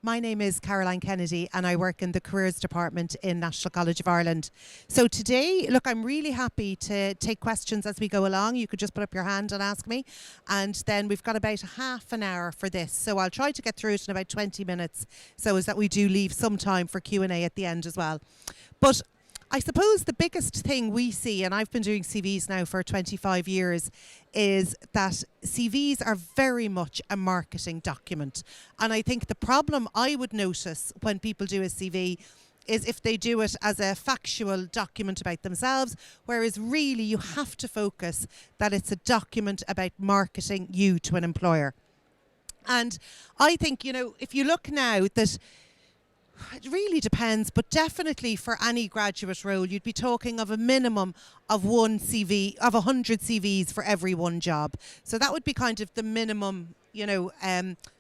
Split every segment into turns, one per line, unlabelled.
My name is Caroline Kennedy and I work in the Careers Department in National College of Ireland. So today, look, I'm really happy to take questions as we go along. You could just put up your hand and ask me. And then we've got about half an hour for this. So I'll try to get through it in about 20 minutes so as that we do leave some time for Q&A at the end as well. But I suppose the biggest thing we see, and I've been doing CVs now for 25 years, is that CVs are very much a marketing document. And I think the problem I would notice when people do a CV is if they do it as a factual document about themselves, whereas really you have to focus that it's a document about marketing you to an employer. And I think, you know, if you look now that it really depends, but definitely for any graduate role, you'd be talking of a minimum of one CV, of 100 CVs for every one job. So that would be kind of the minimum, you know,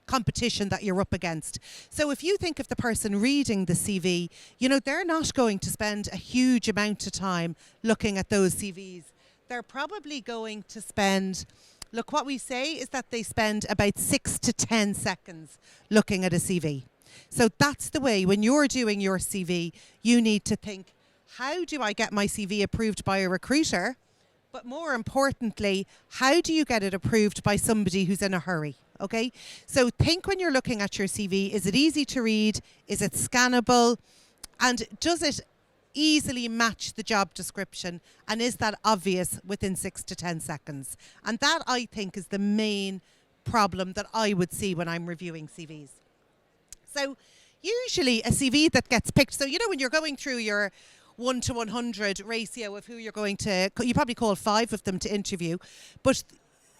competition that you're up against. So if you think of the person reading the CV, you know, they're not going to spend a huge amount of time looking at those CVs. They're probably going to spend, look, what we say is that they spend about 6 to 10 seconds looking at a CV. So that's the way, when you're doing your CV, you need to think, how do I get my CV approved by a recruiter? But more importantly, how do you get it approved by somebody who's in a hurry? Okay, so think when you're looking at your CV, is it easy to read? Is it scannable? And does it easily match the job description? And is that obvious within 6 to 10 seconds? And that, I think, is the main problem that I would see when I'm reviewing CVs. So usually a CV that gets picked, so you know when you're going through your 1 to 100 ratio of who you're going to, you probably call 5 of them to interview, but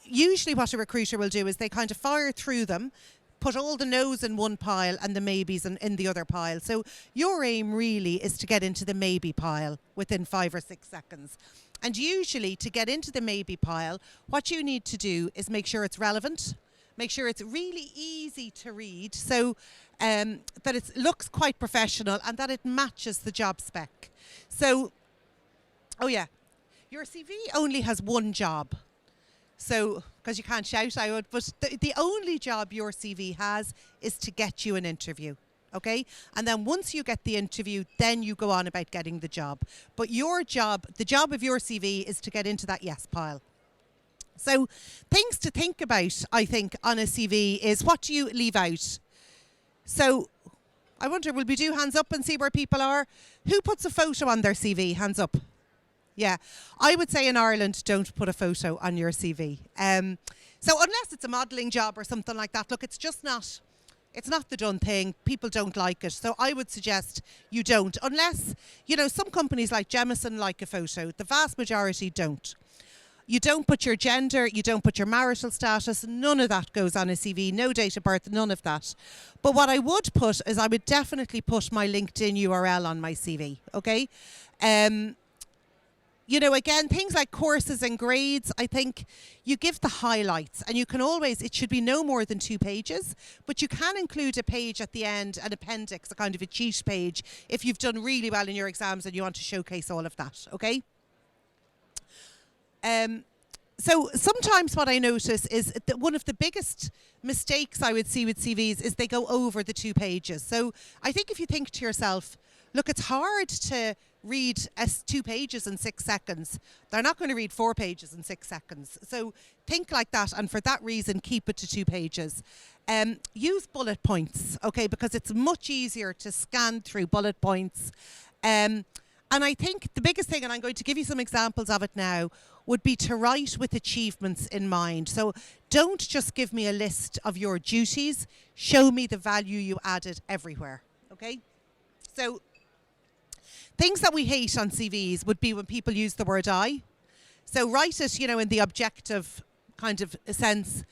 usually what a recruiter will do is they kind of fire through them, put all the no's in one pile and the maybes in the other pile. So your aim really is to get into the maybe pile within 5 or 6 seconds. And usually to get into the maybe pile, what you need to do is make sure it's relevant, make sure it's really easy to read, so that it looks quite professional and that it matches the job spec. So, oh yeah, your CV only has one job. So, because you can't shout, I would, but the only job your CV has is to get you an interview. Okay? And then once you get the interview, then you go on about getting the job. But your job, the job of your CV is to get into that yes pile. So things to think about, I think, on a CV is what do you leave out? So I wonder, will we do hands up and see where people are? Who puts a photo on their CV? Hands up. Yeah. I would say in Ireland, don't put a photo on your CV. So unless it's a modelling job or something like that, look, it's just not, it's not the done thing. People don't like it. So I would suggest you don't. Unless, you know, some companies like Jemison like a photo. The vast majority don't. You don't put your gender, you don't put your marital status, none of that goes on a CV, no date of birth, none of that. But what I would put is I would definitely put my LinkedIn URL on my CV, okay? You know, again, things like courses and grades, I think you give the highlights and you can always, it should be no more than 2 pages, but you can include a page at the end, an appendix, a kind of a cheat page, if you've done really well in your exams and you want to showcase all of that, okay? So sometimes what I notice is that one of the biggest mistakes I would see with CVs is they go over the 2 pages. So I think if you think to yourself, look, it's hard to read 2 pages in 6 seconds. They're not going to read 4 pages in 6 seconds. So think like that, and for that reason, keep it to 2 pages. Use bullet points, okay, because it's much easier to scan through bullet points. And I think the biggest thing, and I'm going to give you some examples of it now, would be to write with achievements in mind. So don't just give me a list of your duties, show me the value you added everywhere, okay? So things that we hate on CVs would be when people use the word I. So write it, you know, in the objective kind of sense.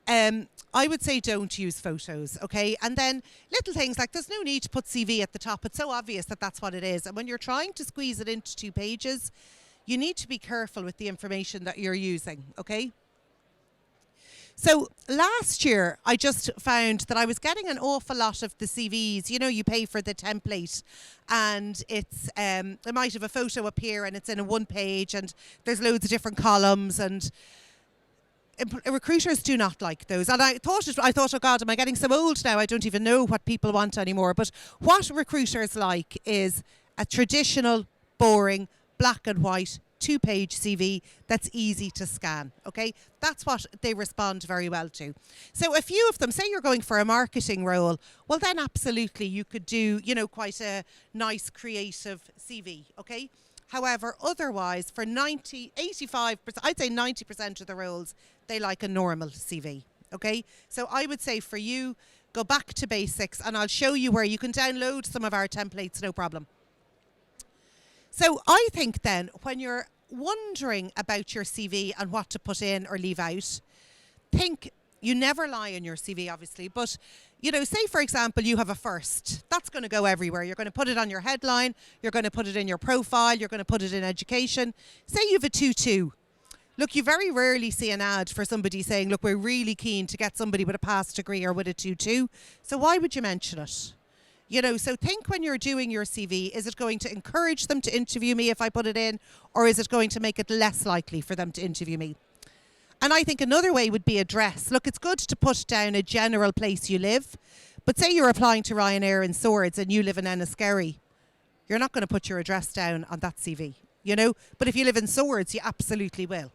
I would say don't use photos, okay? And then little things like there's no need to put CV at the top. It's so obvious that that's what it is. And when you're trying to squeeze it into 2 pages, you need to be careful with the information that you're using, okay? So last year, I just found that I was getting an awful lot of the CVs. You know, you pay for the template and it's, it might have a photo up here and it's in a 1 page and there's loads of different columns, and recruiters do not like those. And I thought, oh God, am I getting so old now? I don't even know what people want anymore. But what recruiters like is a traditional, boring, black and white, 2-page CV that's easy to scan. Okay, that's what they respond very well to. So a few of them, say you're going for a marketing role, well then absolutely you could do, quite a nice creative CV. Okay. However, otherwise, for 85%, I'd say 90% of the roles, they like a normal CV, okay? So I would say for you, go back to basics, and I'll show you where you can download some of our templates, no problem. So I think then, when you're wondering about your CV and what to put in or leave out, think, you never lie in your CV, obviously, but say, for example, you have a first. That's going to go everywhere. You're going to put it on your headline. You're going to put it in your profile. You're going to put it in education. Say you have a 2-2. Look, you very rarely see an ad for somebody saying, look, we're really keen to get somebody with a past degree or with a 2-2. So why would you mention it? So think when you're doing your CV, is it going to encourage them to interview me if I put it in, or is it going to make it less likely for them to interview me? And I think another way would be address. Look, it's good to put down a general place you live, but say you're applying to Ryanair in Swords and you live in Enniskerry, you're not going to put your address down on that CV, But if you live in Swords, you absolutely will.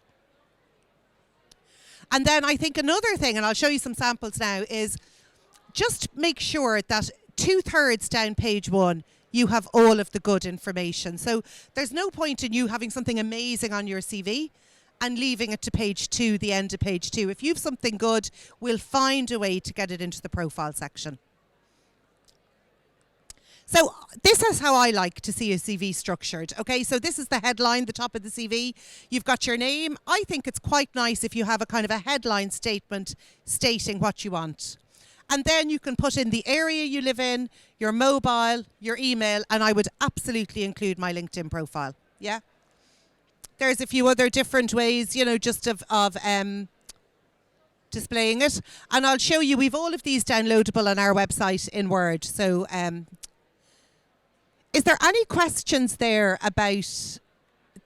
And then I think another thing, and I'll show you some samples now, is just make sure that 2/3 down page 1, you have all of the good information. So there's no point in you having something amazing on your CV and leaving it to page 2, the end of page 2. If you've something good, we'll find a way to get it into the profile section. So this is how I like to see a CV structured. Okay, so this is the headline, the top of the CV. You've got your name. I think it's quite nice if you have a kind of a headline statement stating what you want. And then you can put in the area you live in, your mobile, your email, and I would absolutely include my LinkedIn profile. Yeah? There's a few other different ways, just of displaying it. And I'll show you, we've all of these downloadable on our website in Word. So is there any questions there about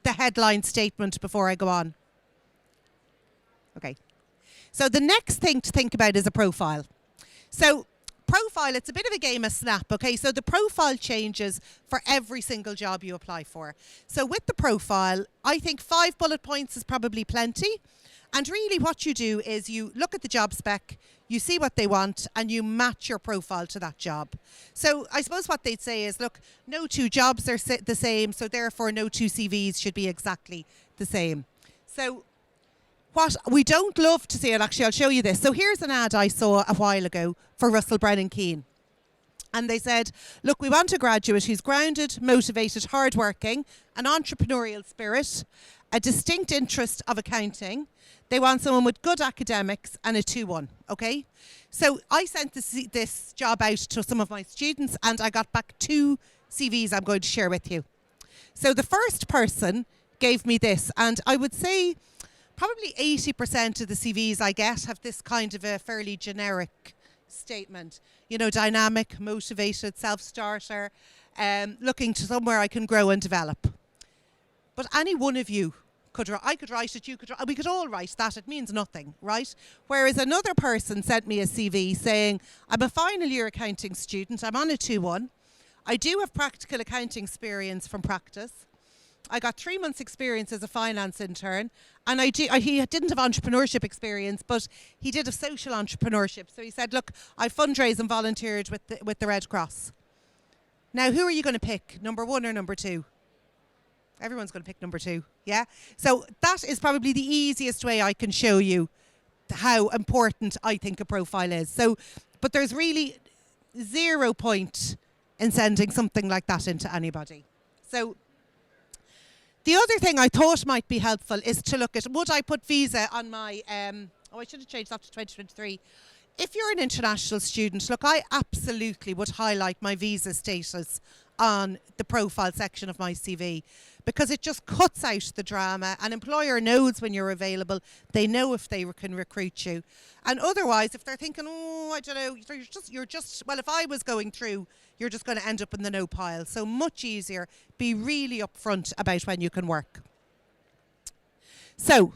the headline statement before I go on? Okay. So the next thing to think about is a profile. So profile, it's a bit of a game of snap, okay? So the profile changes for every single job you apply for. So with the profile, I think 5 bullet points is probably plenty. And really what you do is you look at the job spec, you see what they want, and you match your profile to that job. So I suppose what they'd say is, look, no 2 jobs are the same, so therefore no 2 CVs should be exactly the same. So what we don't love to see, and actually I'll show you this. So here's an ad I saw a while ago for Russell Brennan Keane. And they said, look, we want a graduate who's grounded, motivated, hardworking, an entrepreneurial spirit, a distinct interest of accounting. They want someone with good academics and a 2-1, okay? So I sent this job out to some of my students and I got back 2 CVs I'm going to share with you. So the first person gave me this, and I would say probably 80% of the CVs I get have this kind of a fairly generic statement. Dynamic, motivated, self-starter, looking to somewhere I can grow and develop. But any one of you I could write it, we could all write that. It means nothing, right? Whereas another person sent me a CV saying, I'm a final year accounting student. I'm on a 2-1. I do have practical accounting experience from practice. I got 3 months experience as a finance intern, and he didn't have entrepreneurship experience, but he did have social entrepreneurship. So he said, look, I fundraised and volunteered with the Red Cross. Now, who are you going to pick, number 1 or number 2? Everyone's going to pick number 2, yeah? So that is probably the easiest way I can show you how important I think a profile is. So, but there's really 0 point in sending something like that into anybody. So the other thing I thought might be helpful is to look at, would I put visa on my, I should have changed that to 2023. If you're an international student, look, I absolutely would highlight my visa status on the profile section of my CV, because it just cuts out the drama. An employer knows when you're available. They know if they can recruit you. And otherwise, if they're thinking, oh, I don't know, you're just, well, if I was going through, you're just going to end up in the no pile. So much easier. Be really upfront about when you can work. So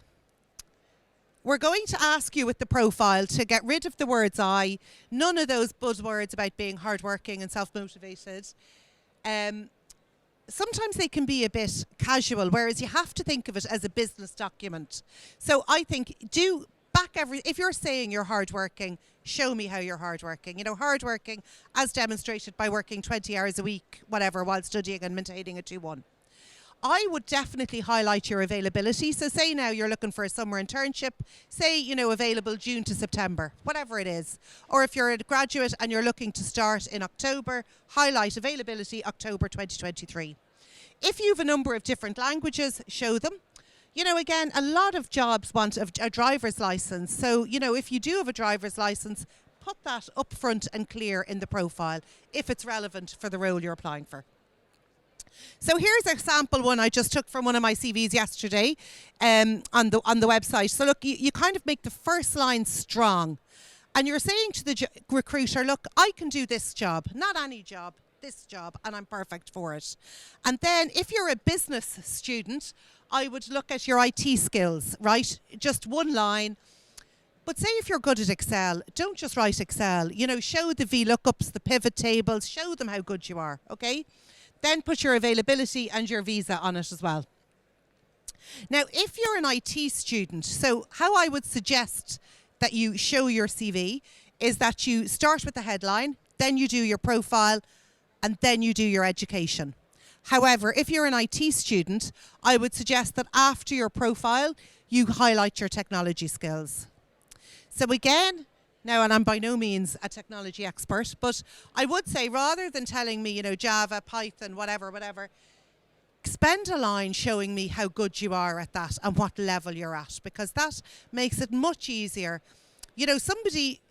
we're going to ask you with the profile to get rid of the words I, none of those buzzwords about being hardworking and self-motivated. Sometimes they can be a bit casual, whereas you have to think of it as a business document. So I think if you're saying you're hardworking, show me how you're hardworking. You know, hardworking as demonstrated by working 20 hours a week, whatever, while studying and maintaining a 2-1. I would definitely highlight your availability. So say now you're looking for a summer internship, say, you know, available June to September, whatever it is. Or if you're a graduate and you're looking to start in October, highlight availability October 2023. If you have a number of different languages, show them. You know, again, a lot of jobs want a driver's license. So, you know, if you do have a driver's license, put that up front and clear in the profile if it's relevant for the role you're applying for. So here's a sample one I just took from one of my CVs yesterday on the website. So look, you kind of make the first line strong. And you're saying to the recruiter, look, I can do this job, not any job, this job, and I'm perfect for it. And then if you're a business student, I would look at your IT skills, right? Just one line. But say if you're good at Excel, don't just write Excel. You know, show the VLOOKUPs, the pivot tables, show them how good you are, okay? Then put your availability and your visa on it as well. Now, if you're an IT student, so how I would suggest that you show your CV is that you start with the headline, then you do your profile, and then you do your education. However, if you're an IT student, I would suggest that after your profile, you highlight your technology skills. So again, now, and I'm by no means a technology expert, but I would say rather than telling me, you know, Java, Python, whatever, spend a line showing me how good you are at that and what level you're at, because that makes it much easier. You know, somebody,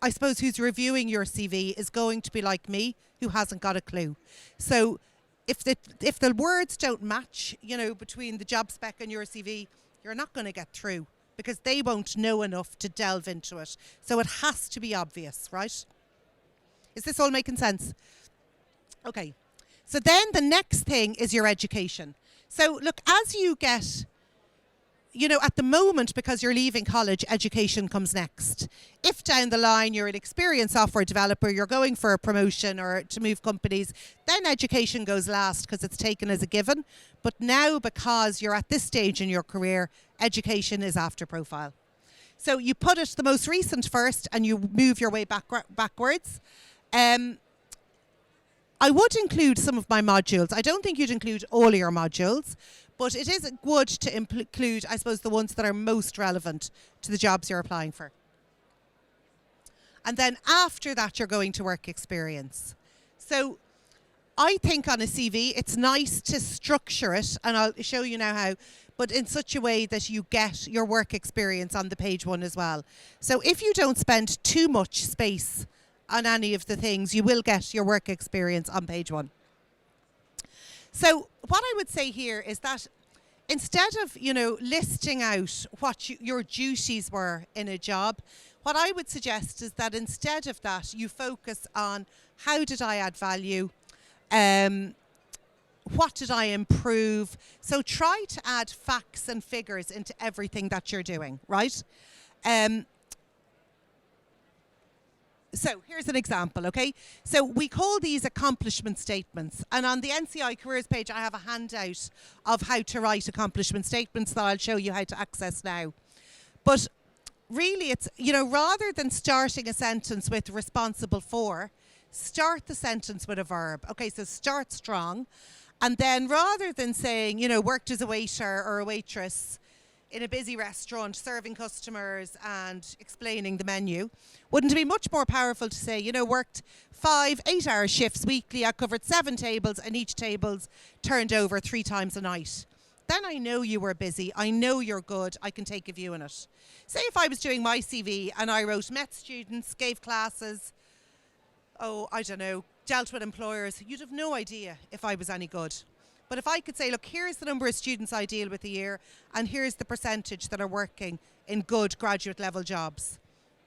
I suppose, who's reviewing your CV is going to be like me, who hasn't got a clue. So if the words don't match, you know, between the job spec and your CV, you're not going to get through, because they won't know enough to delve into it. So it has to be obvious, right? Is this all making sense? Okay. So then the next thing is your education. So look, as you get, you know, at the moment, because you're leaving college, education comes next. If down the line you're an experienced software developer, you're going for a promotion or to move companies, then education goes last because it's taken as a given. But now, because you're at this stage in your career, education is after profile. So you put it the most recent first and you move your way backwards. I would include some of my modules. I don't think you'd include all your modules, but it is good to include, I suppose, the ones that are most relevant to the jobs you're applying for. And then after that, you're going to work experience. So I think on a CV, it's nice to structure it, and I'll show you now how, but in such a way that you get your work experience on the page one as well. So if you don't spend too much space on any of the things, you will get your work experience on page one. So what I would say here is that instead of, you know, listing out what your duties were in a job, what I would suggest is that instead of that, you focus on how did I add value, what did I improve? So try to add facts and figures into everything that you're doing, right? So here's an example, okay? So we call these accomplishment statements. And on the NCI Careers page, I have a handout of how to write accomplishment statements that I'll show you how to access now. But really, it's, you know, rather than starting a sentence with responsible for, start the sentence with a verb. Okay, so start strong. And then rather than saying, you know, worked as a waiter or a waitress in a busy restaurant serving customers and explaining the menu, wouldn't it be much more powerful to say, you know, worked 5 8-hour shifts weekly, I covered 7 tables and each table's turned over 3 times a night. Then I know you were busy, I know you're good, I can take a view on it. Say if I was doing my CV and I wrote met students, gave classes, I don't know, dealt with employers, you'd have no idea if I was any good. But if I could say, look, here's the number of students I deal with a year, and here's the percentage that are working in good graduate level jobs,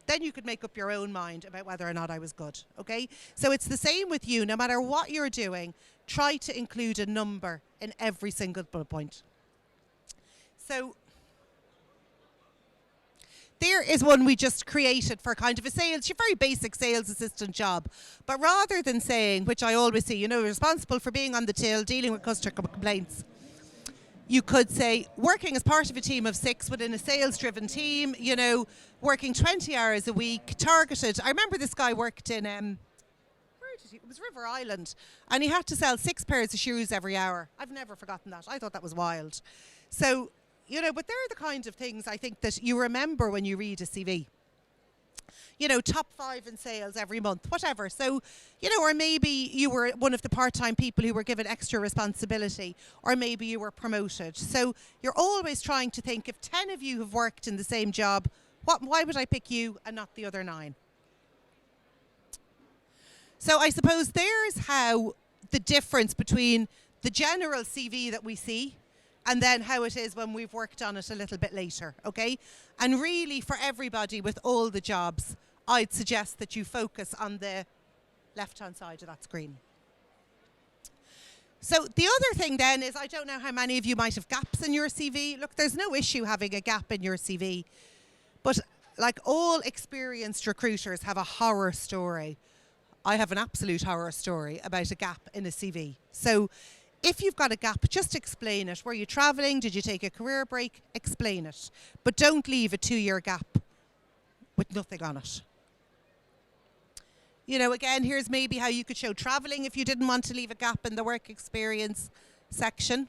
then you could make up your own mind about whether or not I was good, okay? So it's the same with you. No matter what you're doing, try to include a number in every single bullet point. So there is one we just created for kind of a sales, your very basic sales assistant job. But rather than saying, which I always see, responsible for being on the till, dealing with customer complaints, you could say working as part of a team of 6 within a sales-driven team, working 20 hours a week, targeted. I remember this guy worked in, it was River Island, and he had to sell 6 pairs of shoes every hour. I've never forgotten that. I thought that was wild. So, but they're the kind of things I think that you remember when you read a CV. Top 5 in sales every month, whatever. So, or maybe you were one of the part-time people who were given extra responsibility, or maybe you were promoted. So you're always trying to think, if 10 of you have worked in the same job, why would I pick you and not the other 9? So I suppose there's how the difference between the general CV that we see and then how it is when we've worked on it a little bit later, okay? And really, for everybody with all the jobs, I'd suggest that you focus on the left-hand side of that screen. So the other thing then is, I don't know how many of you might have gaps in your CV. Look, there's no issue having a gap in your CV. But like all experienced recruiters have a horror story. I have an absolute horror story about a gap in a CV. So if you've got a gap, just explain it. Were you traveling? Did you take a career break? Explain it. But don't leave a 2-year gap with nothing on it. Again, here's maybe how you could show traveling if you didn't want to leave a gap in the work experience section.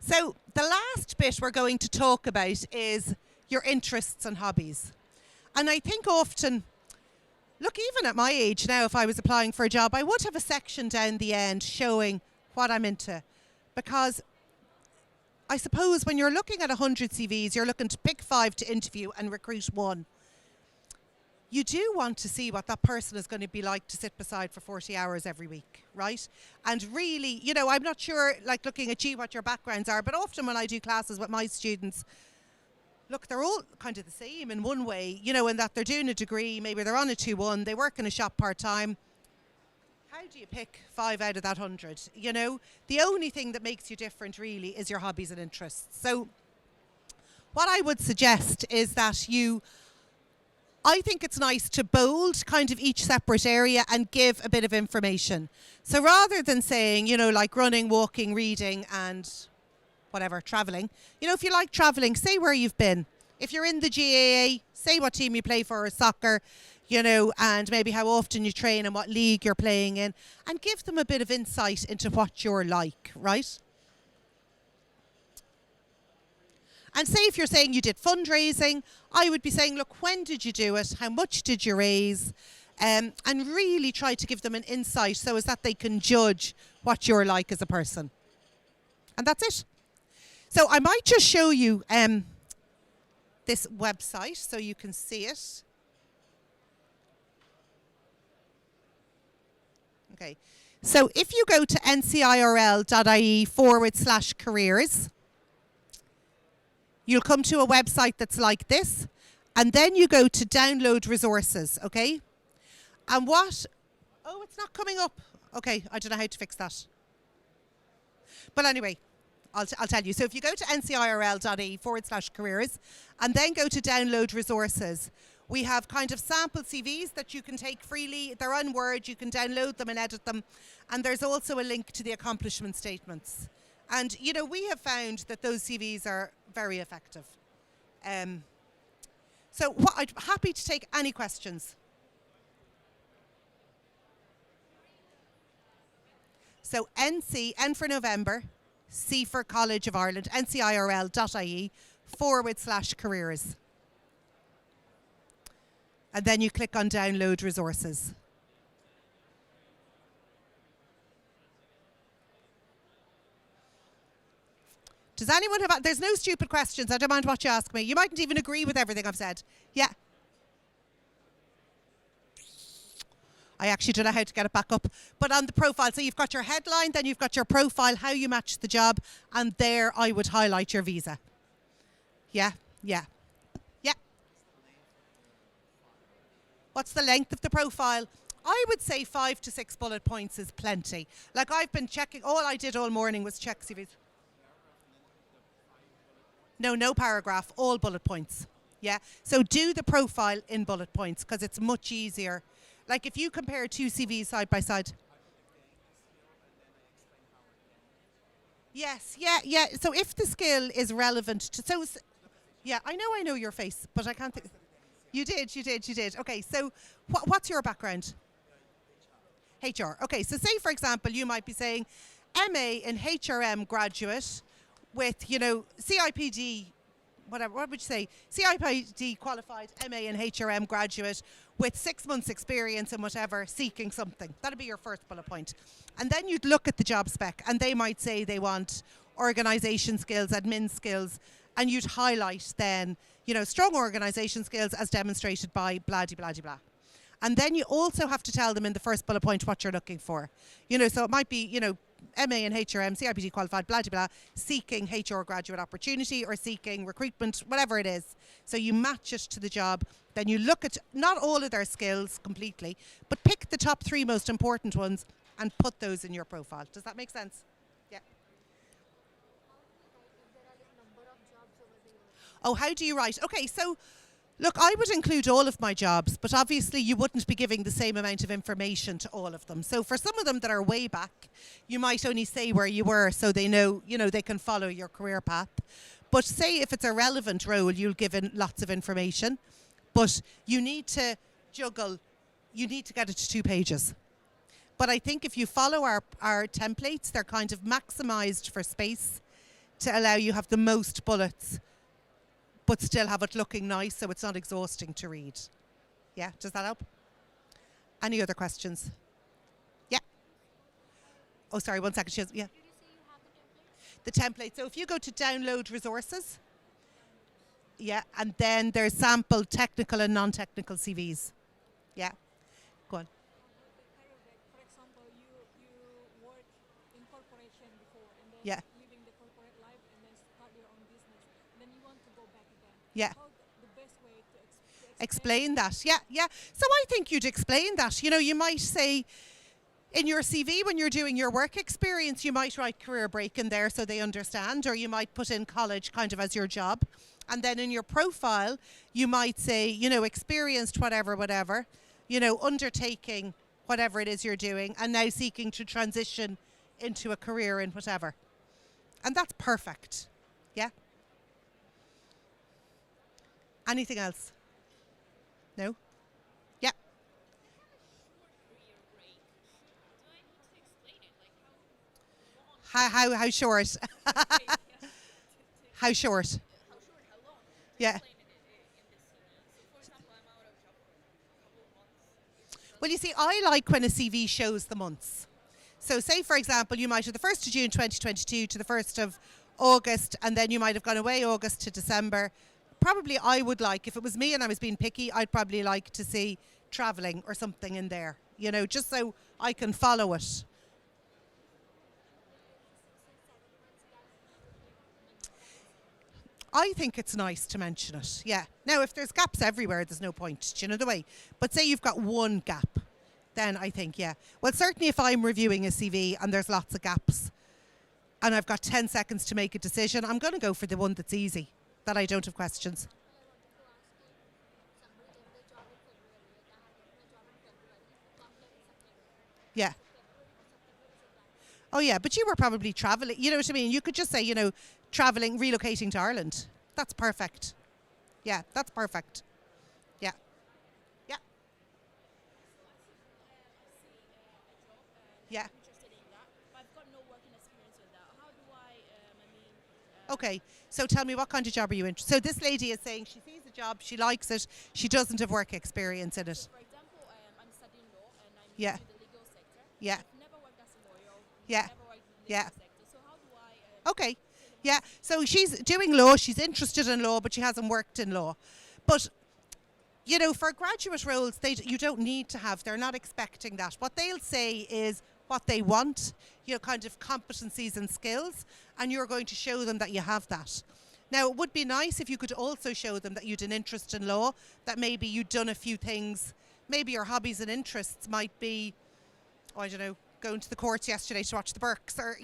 So the last bit we're going to talk about is your interests and hobbies. And I think often, look, even at my age now, if I was applying for a job, I would have a section down the end showing what I'm into. Because I suppose when you're looking at 100 CVs, you're looking to pick 5 to interview and recruit 1. You do want to see what that person is going to be like to sit beside for 40 hours every week, right? And really, I'm not sure, like looking at you, what your backgrounds are, but often when I do classes with my students, look, they're all kind of the same in one way, in that they're doing a degree, maybe they're on a 2-1, they work in a shop part-time. How do you pick 5 out of that 100? The only thing that makes you different really is your hobbies and interests. So what I would suggest is that I think it's nice to bold kind of each separate area and give a bit of information. So rather than saying, like running, walking, reading and whatever, traveling. If you like traveling, say where you've been. If you're in the GAA, say what team you play for, or soccer, and maybe how often you train and what league you're playing in, and give them a bit of insight into what you're like, right? And say if you're saying you did fundraising, I would be saying, look, when did you do it? How much did you raise? And really try to give them an insight so as that they can judge what you're like as a person. And that's it. So I might just show you this website so you can see it. Okay. So if you go to ncirl.ie/careers, you'll come to a website that's like this, and then you go to download resources, okay? And it's not coming up. Okay, I don't know how to fix that. But anyway, I'll tell you. So if you go to ncirl.ie/careers, and then go to download resources, we have kind of sample CVs that you can take freely. They're on Word, you can download them and edit them. And there's also a link to the accomplishment statements. And, we have found that those CVs are very effective. So I'm happy to take any questions. So N for November, C for College of Ireland, ncirl.ie/careers. And then you click on download resources. Does anyone have... There's no stupid questions. I don't mind what you ask me. You mightn't even agree with everything I've said. Yeah. I actually don't know how to get it back up. But on the profile, so you've got your headline, then you've got your profile, how you match the job, and there I would highlight your visa. Yeah, yeah, yeah. What's the length of the profile? I would say 5 to 6 bullet points is plenty. Like I've been checking, all I did all morning was check CVs. No paragraph, all bullet points. Yeah. So do the profile in bullet points because it's much easier. Like if you compare two CVs side by side. Yes. Yeah. Yeah. So if the skill is relevant to yeah, I know your face, but I can't think. You did. You did. You did. Okay. So what's your background? HR. Okay, so say for example, you might be saying MA in HRM graduate with, CIPD, whatever, what would you say? CIPD qualified MA in HRM graduate with 6 months experience in whatever, seeking something. That'd be your first bullet point. And then you'd look at the job spec and they might say they want organisation skills, admin skills, and you'd highlight then, strong organisation skills as demonstrated by blah, blah, blah, blah. And then you also have to tell them in the first bullet point what you're looking for. So it might be, MA in HRM, CIPD qualified, blah, blah, blah, seeking HR graduate opportunity or seeking recruitment, whatever it is. So you match it to the job. Then you look at not all of their skills completely, but pick the top 3 most important ones and put those in your profile. Does that make sense? Yeah. Oh, how do you write? Okay, so look, I would include all of my jobs, but obviously you wouldn't be giving the same amount of information to all of them. So for some of them that are way back, you might only say where you were so they know, they can follow your career path. But say if it's a relevant role, you'll give in lots of information. But you need to juggle, you need to get it to 2 pages. But I think if you follow our templates, they're kind of maximized for space to allow you have the most bullets but still have it looking nice so it's not exhausting to read. Yeah, does that help? Any other questions? Yeah. Oh, sorry, 1 second. Yeah.
Did you say you have the template?
The template. So if you go to download resources, yeah, and then there's sample technical and non-technical CVs. Yeah, go on.
For example, you work in corporation before and then
Yeah.
living the corporate life and then start your own business. And then you want to go back again.
Yeah.
How the best way to
Explain that. Yeah, yeah. So I think you'd explain that. You might say in your CV when you're doing your work experience, you might write career break in there so they understand, or you might put in college kind of as your job. And then in your profile, you might say, experienced whatever, undertaking whatever it is you're doing and now seeking to transition into a career in whatever. And that's perfect. Yeah? Anything else? No? Yeah. How short? How short? Yeah. Well, you see, I like when a CV shows the months. So say, for example, you might have the 1st of June 2022 to the 1st of August, and then you might have gone away August to December. Probably I would like, if it was me and I was being picky, I'd probably like to see travelling or something in there, just so I can follow it. I think it's nice to mention it, yeah. Now, if there's gaps everywhere, there's no point, do you know the way? But say you've got one gap, then I think, yeah. Well, certainly if I'm reviewing a CV and there's lots of gaps and I've got 10 seconds to make a decision, I'm going to go for the one that's easy, that I don't have questions. Yeah. Oh, yeah, but you were probably traveling, you know what I mean? You could just say, traveling, relocating to Ireland. That's perfect. Yeah, that's perfect. Yeah. Yeah. Yeah. Okay, so tell me, what kind of job are you in? So this lady is saying she sees a job, she likes it, she doesn't have work experience in it.
For example, I'm studying law and I'm
Yeah.
into the legal sector.
Yeah.
I've never worked as a lawyer.
Yeah.
Never worked in the
Yeah.
legal sector. So how do I?
Okay. Yeah. So she's doing law. She's interested in law, but she hasn't worked in law. But for graduate roles, you don't need to have. They're not expecting that. What they'll say is what they want. Kind of competencies and skills, and you're going to show them that you have that. Now, it would be nice if you could also show them that you'd an interest in law. That maybe you'd done a few things. Maybe your hobbies and interests might be, I don't know, going to the courts yesterday to watch the Burks, or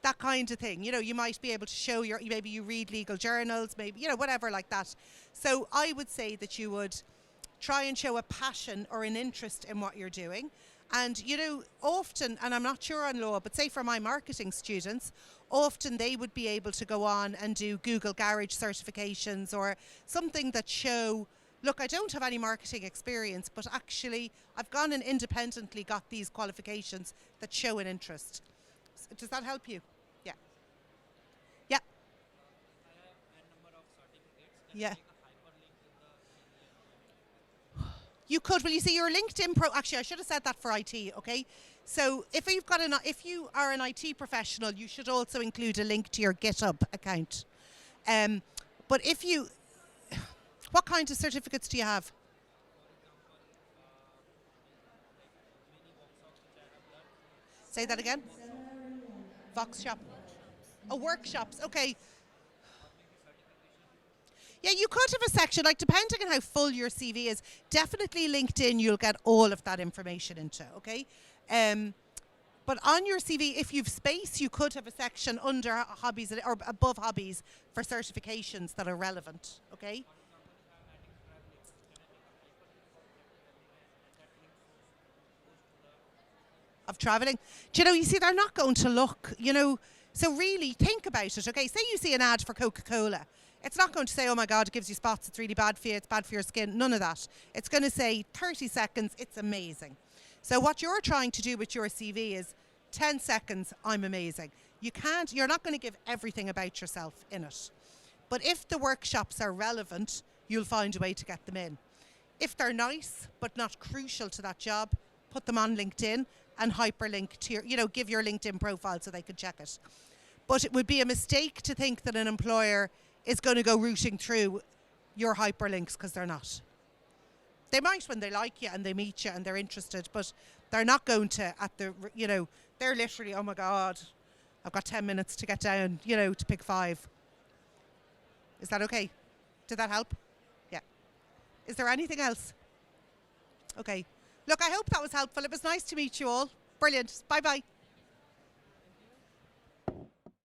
that kind of thing. You might be able to show maybe you read legal journals, maybe whatever like that. So I would say that you would try and show a passion or an interest in what you're doing. And often, and I'm not sure on law, but say for my marketing students, often they would be able to go on and do Google Garage certifications or something that show, look, I don't have any marketing experience, but actually I've gone and independently got these qualifications that show an interest. Does that help you? Yeah. Yeah. Yeah. You could. Well, you see, your LinkedIn actually, I should have said that for IT. Okay, so if you are an IT professional, you should also include a link to your GitHub account. But what kind of certificates do you have? Say that again. Vox shop. Oh, workshops. Okay. Yeah, you could have a section, like depending on how full your CV is, definitely LinkedIn, you'll get all of that information into, okay? But on your CV, if you've space, you could have a section under hobbies or above hobbies for certifications that are relevant, okay? Of traveling. Do you see, they're not going to look, so really think about it, okay? Say you see an ad for Coca-Cola. It's not going to say, oh my God, it gives you spots, it's really bad for you, it's bad for your skin, none of that. It's going to say 30 seconds, it's amazing. So what you're trying to do with your CV is 10 seconds, I'm amazing. You're not going to give everything about yourself in it. But if the workshops are relevant, you'll find a way to get them in. If they're nice, but not crucial to that job, put them on LinkedIn and hyperlink to give your LinkedIn profile so they can check it. But it would be a mistake to think that an employer is going to go rooting through your hyperlinks, because they're not. They might when they like you and they meet you and they're interested, but they're not going to they're literally, oh my God, I've got 10 minutes to get down, to pick 5. Is that okay? Did that help? Yeah. Is there anything else? Okay. Look, I hope that was helpful. It was nice to meet you all. Brilliant. Bye-bye.